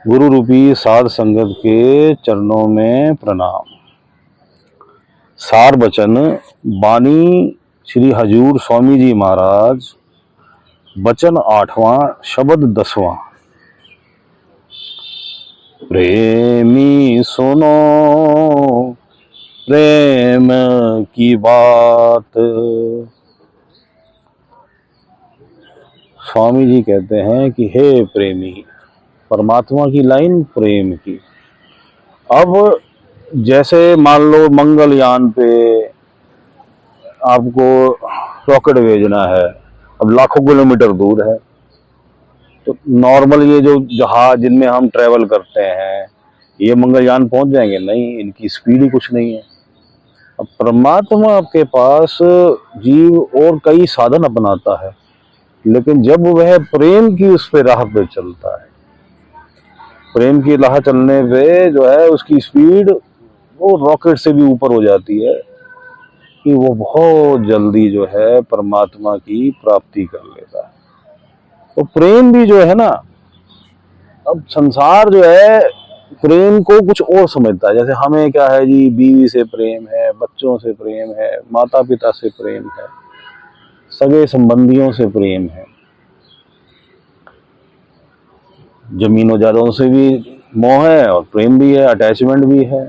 गुरु रूपी साध संगत के चरणों में प्रणाम। सार बचन बानी श्री हजूर स्वामी जी महाराज, वचन 8वां, शब्द 10वां। प्रेमी सुनो प्रेम की बात। स्वामी जी कहते हैं कि हे प्रेमी, परमात्मा की लाइन प्रेम की। अब जैसे मान लो मंगलयान पे आपको रॉकेट भेजना है, अब लाखों किलोमीटर दूर है, तो नॉर्मल ये जो जहाज जिनमें हम ट्रेवल करते हैं, ये मंगलयान पहुंच जाएंगे? नहीं, इनकी स्पीड ही कुछ नहीं है। अब परमात्मा के पास जीव और कई साधन अपनाता है, लेकिन जब वह प्रेम की उस पे राह पे चलता है, प्रेम की राह चलने पे जो है उसकी स्पीड वो रॉकेट से भी ऊपर हो जाती है कि वो बहुत जल्दी जो है परमात्मा की प्राप्ति कर लेता है। तो प्रेम भी जो है ना, अब संसार जो है प्रेम को कुछ और समझता है। जैसे हमें क्या है जी, बीवी से प्रेम है, बच्चों से प्रेम है, माता पिता से प्रेम है, सगे संबंधियों से प्रेम है, जमीनों जायदादों से भी मोह है और प्रेम भी है, अटैचमेंट भी है,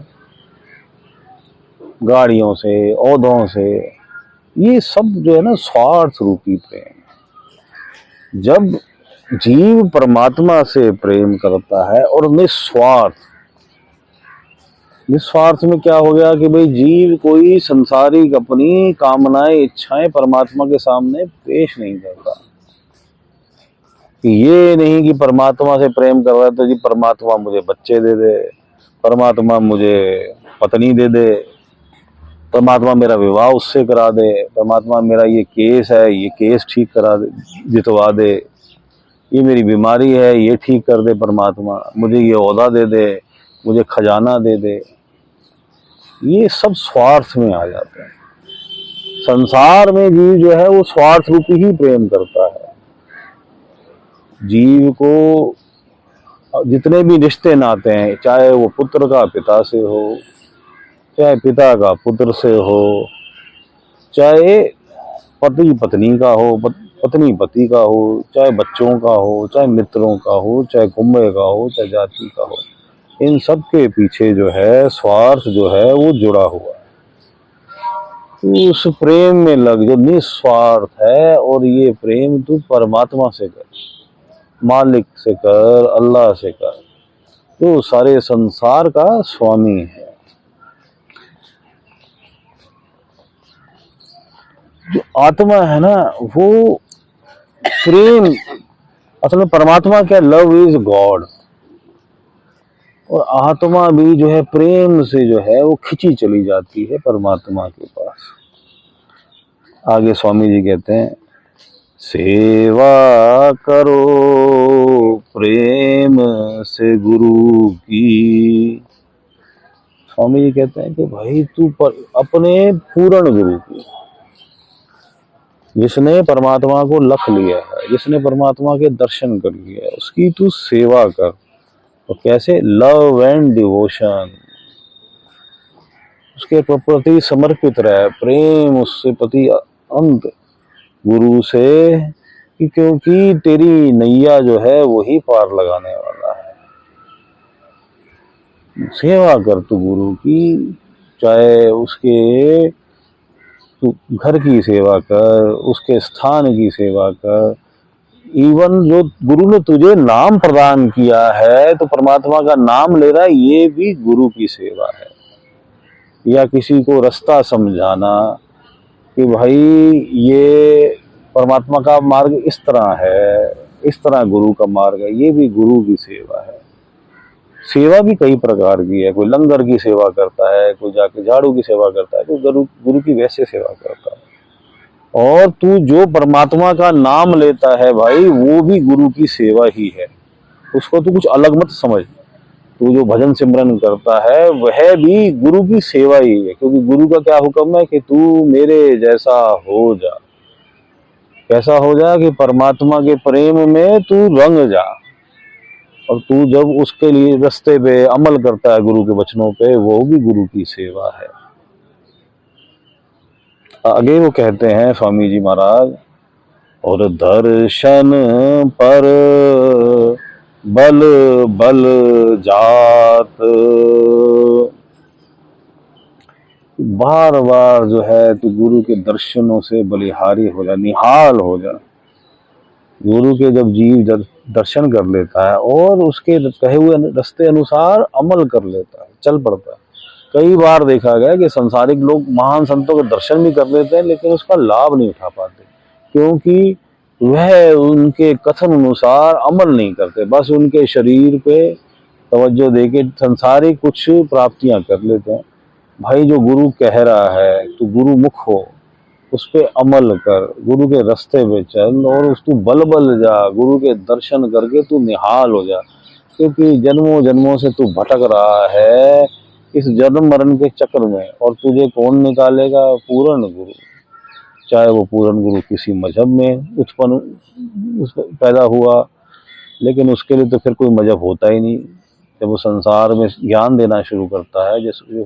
गाड़ियों से, ओहदों से, ये सब जो है ना स्वार्थ रूपी प्रेम। जब जीव परमात्मा से प्रेम करता है और निस्वार्थ, निस्वार्थ में क्या हो गया कि भाई जीव कोई संसारिक अपनी कामनाएं इच्छाएं परमात्मा के सामने पेश नहीं करता। कि ये नहीं कि परमात्मा से प्रेम कर रहा है तो जी परमात्मा मुझे बच्चे दे दे, परमात्मा मुझे पत्नी दे दे, परमात्मा मेरा विवाह उससे करा दे, परमात्मा मेरा ये केस है, ये केस ठीक करा दे, जितवा दे, ये मेरी बीमारी है, ये ठीक कर दे परमात्मा, मुझे ये ओहदा दे दे, मुझे खजाना दे दे। ये सब स्वार्थ में आ जाते हैं। संसार में जीव जो है वो स्वार्थ रूपी ही प्रेम करता है। जीव को जितने भी रिश्ते नाते हैं, चाहे वो पुत्र का पिता से हो, चाहे पिता का पुत्र से हो, चाहे पति पत्नी का हो, पत्नी पति का हो, चाहे बच्चों का हो, चाहे मित्रों का हो, चाहे कुंबे का हो, चाहे जाति का हो, इन सब के पीछे जो है स्वार्थ जो है वो जुड़ा हुआ है। तो उस प्रेम में लग जो निस्वार्थ है, और ये प्रेम तू परमात्मा से कर, मालिक से कर, अल्लाह से कर, जो सारे संसार का स्वामी है। जो आत्मा है ना वो प्रेम, असल में परमात्मा क्या, लव इज गॉड, और आत्मा भी जो है प्रेम से जो है वो खिंची चली जाती है परमात्मा के पास। आगे स्वामी जी कहते हैं, सेवा करो प्रेम से गुरु की। स्वामी जी कहते हैं कि भाई तू अपने पूर्ण गुरु की, जिसने परमात्मा को लख लिया है, जिसने परमात्मा के दर्शन कर लिया है, उसकी तू सेवा कर। तो कैसे? लव एंड डिवोशन, उसके प्रति समर्पित रहे, प्रेम उससे प्रति अंत गुरु से, क्योंकि तेरी नैया जो है वही पार लगाने वाला है। सेवा कर तू गुरु की, चाहे उसके तू घर की सेवा कर, उसके स्थान की सेवा कर, इवन जो गुरु ने तुझे नाम प्रदान किया है तो परमात्मा का नाम ले रहा है, ये भी गुरु की सेवा है। या किसी को रास्ता समझाना कि भाई ये परमात्मा का मार्ग इस तरह है, इस तरह गुरु का मार्ग है, ये भी गुरु की सेवा है। सेवा भी कई प्रकार की है, कोई लंगर की सेवा करता है, कोई जाके झाड़ू की सेवा करता है, कोई गुरु की वैसे सेवा करता है। और तू जो परमात्मा का नाम लेता है भाई, वो भी गुरु की सेवा ही है, उसको तू कुछ अलग मत समझ। तू जो भजन सिमरन करता है वह भी गुरु की सेवा ही है, क्योंकि गुरु का क्या हुक्म है कि तू मेरे जैसा हो जा। कैसा हो जा? कि परमात्मा के प्रेम में तू रंग जा। और तू जब उसके लिए रास्ते पे अमल करता है गुरु के वचनों पे, वो भी गुरु की सेवा है। आगे वो कहते हैं स्वामी जी महाराज, और दर्शन पर बल बल जात, बार बार जो है तू गुरु के दर्शनों से बलिहारी हो जा, निहाल हो जा। गुरु के जब जीव दर्शन कर लेता है और उसके कहे हुए रास्ते अनुसार अमल कर लेता है, चल पड़ता है। कई बार देखा गया कि संसारिक लोग महान संतों के दर्शन भी कर लेते हैं लेकिन उसका लाभ नहीं उठा पाते, क्योंकि वह उनके कथन अनुसार अमल नहीं करते, बस उनके शरीर पे तवज्जो देके संसारिक कुछ प्राप्तियां कर लेते हैं। भाई जो गुरु कह रहा है तू गुरु मुख हो, उस पे अमल कर, गुरु के रास्ते पे चल और उस तू बल बल जा, गुरु के दर्शन करके तू निहाल हो जा। क्योंकि जन्मों जन्मों से तू भटक रहा है इस जन्म मरण के चक्र में, और तुझे कौन निकालेगा? पूर्ण गुरु। चाहे वो पूर्ण गुरु किसी मजहब में उत्पन्न पैदा हुआ, लेकिन उसके लिए तो फिर कोई मजहब होता ही नहीं। जब वो संसार में ज्ञान देना शुरू करता है, जैसे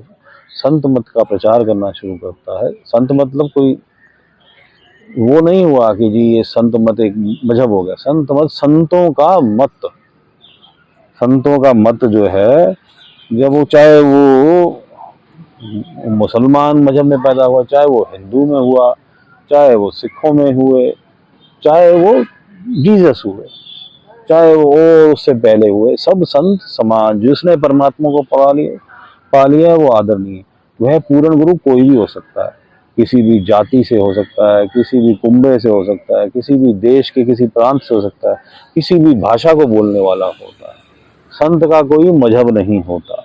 संत मत का प्रचार करना शुरू करता है, संत मतलब कोई वो नहीं हुआ कि जी ये संत मत एक मजहब हो गया। संत मत संतों का मत, संतों का मत जो है, जब वो चाहे वो मुसलमान मजहब में पैदा हुआ, चाहे वो हिंदू में हुआ, चाहे वो सिखों में हुए, चाहे वो जीसस हुए, चाहे वो और उससे पहले हुए, सब संत समान। जिसने परमात्मा को पा लिया वो आदरणीय। वह पूर्ण गुरु कोई भी हो सकता है, किसी भी जाति से हो सकता है, किसी भी कुंबे से हो सकता है, किसी भी देश के किसी प्रांत से हो सकता है, किसी भी भाषा को बोलने वाला होता है। संत का कोई मजहब नहीं होता।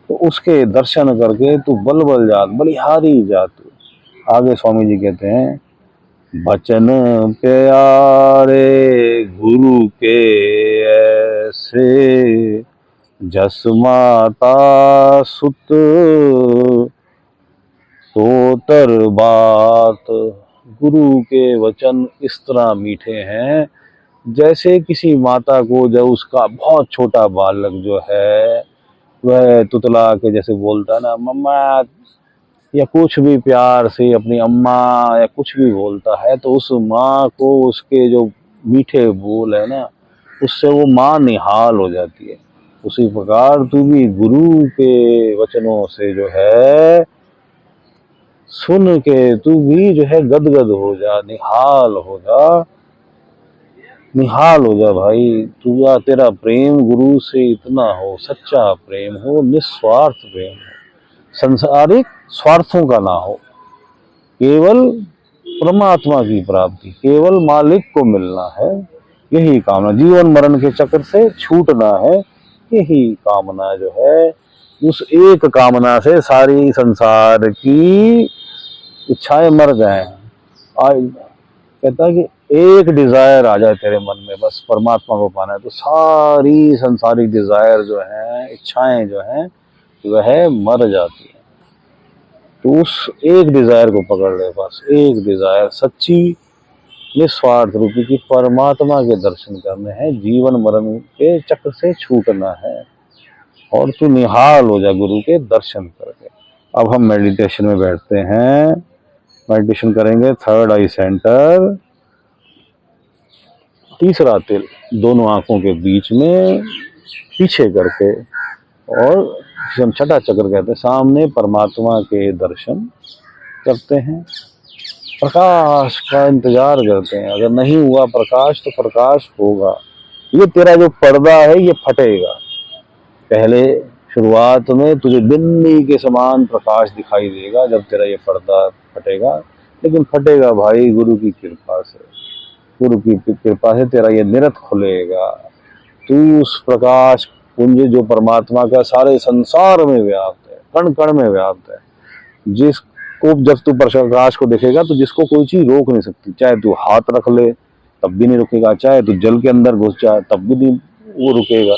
तो उसके दर्शन करके तू बल बल जात, बलिहारी जात। आगे स्वामी जी कहते हैं, बचन प्यारे गुरु के ऐसे, जस माता सुत सोतर बात। गुरु के वचन इस तरह मीठे हैं जैसे किसी माता को जब उसका बहुत छोटा बालक जो है वह तुतला के जैसे बोलता है ना मम्मा, या कुछ भी प्यार से अपनी अम्मा या कुछ भी बोलता है, तो उस माँ को उसके जो मीठे बोल है ना, उससे वो माँ निहाल हो जाती है। उसी प्रकार तू भी गुरु के वचनों से जो है सुन के तू भी जो है गदगद हो जा, निहाल हो जा, निहाल हो जा भाई। तुझा तेरा प्रेम गुरु से इतना हो, सच्चा प्रेम हो, निस्वार्थ प्रेम हो, संसारिक स्वार्थों का ना हो, केवल परमात्मा की प्राप्ति, केवल मालिक को मिलना है, यही कामना। जीवन मरण के चक्र से छूटना है, यही कामना जो है। उस एक कामना से सारी संसार की इच्छाएं मर जाए। कहता है कि एक डिजायर आ जाए तेरे मन में, बस परमात्मा को पाना है, तो सारी संसारिक डिजायर जो है, इच्छाएं जो हैं, वह मर जाती है। तो उस एक डिजायर को पकड़ ले, बस एक डिजायर सच्ची निस्वार्थ रूपी की परमात्मा के दर्शन करने हैं, जीवन मरण के चक्र से छूटना है, और तू निहाल हो जा गुरु के दर्शन करके। अब हम मेडिटेशन में बैठते हैं, मेडिटेशन करेंगे। थर्ड आई सेंटर, तीसरा तिल दोनों आंखों के बीच में पीछे करके, और जिसे हम छठा चक्र कहते हैं, सामने परमात्मा के दर्शन करते हैं। प्रकाश का इंतजार करते हैं, अगर नहीं हुआ प्रकाश तो प्रकाश होगा। ये तेरा जो पर्दा है ये फटेगा। पहले शुरुआत में तुझे बिन्नी के समान प्रकाश दिखाई देगा जब तेरा ये पर्दा फटेगा, लेकिन फटेगा भाई गुरु की कृपा से। गुरु की कृपा से तेरा ये निरत खुलेगा। तू उस प्रकाश पुंज जो परमात्मा का सारे संसार में व्याप्त है, कण कण में व्याप्त है, जिसको जब तू प्रकाश को देखेगा तो जिसको कोई चीज रोक नहीं सकती। चाहे तू हाथ रख ले तब भी नहीं रुकेगा, चाहे तू जल के अंदर घुस जाए तब भी नहीं वो रुकेगा,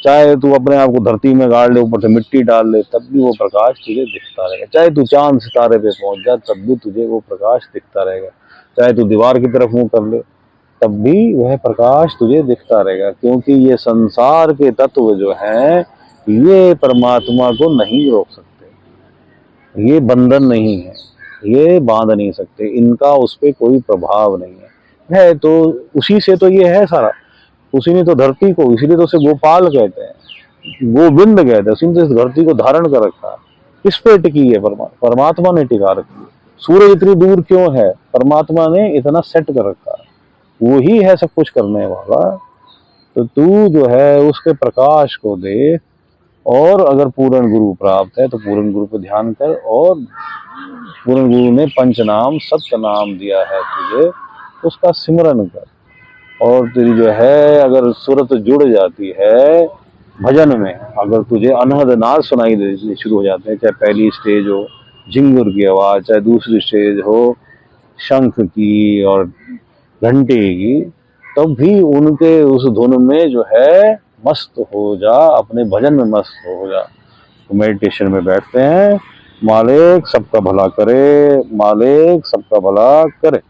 चाहे तू अपने आप को धरती में गाड़ ले, ऊपर से मिट्टी डाल ले, तब भी वो प्रकाश तुझे दिखता रहेगा। चाहे तू चांद सितारे पे पहुंच जा तब भी तुझे वो प्रकाश दिखता रहेगा। चाहे तू दीवार की तरफ मुंह कर ले तब भी वह प्रकाश तुझे दिखता रहेगा, क्योंकि ये संसार के तत्व जो हैं ये परमात्मा को नहीं रोक सकते, ये बंधन नहीं है, ये बांध नहीं सकते, इनका उस पर कोई प्रभाव नहीं है तो उसी से तो ये है सारा, उसी ने तो धरती को, इसीलिए तो उसे गोपाल कहते हैं, गोविंद कहते हैं, उसी ने तो इस धरती को धारण कर रखा है। किस पे टिकी है? परमात्मा ने टिका रखी है। सूरज इतनी दूर क्यों है? परमात्मा ने इतना सेट कर रखा है, वो ही है सब कुछ करने वाला। तो तू जो है उसके प्रकाश को देख, और अगर पूर्ण गुरु प्राप्त है तो पूर्ण गुरु पे ध्यान कर, और पूर्ण गुरु ने पंच नाम सत्य नाम दिया है तुझे, उसका सिमरन कर। और तेरी जो है अगर सूरत जुड़ जाती है भजन में, अगर तुझे अनहद नाद सुनाई देने शुरू हो जाते हैं, चाहे पहली स्टेज हो झिंगुर की आवाज, चाहे दूसरी स्टेज हो शंख की और घंटे की, तब भी उनके उस धुन में जो है मस्त हो जा, अपने भजन में मस्त हो जा। तो मेडिटेशन में बैठते हैं, मालिक सबका भला करे, मालिक सबका भला करे।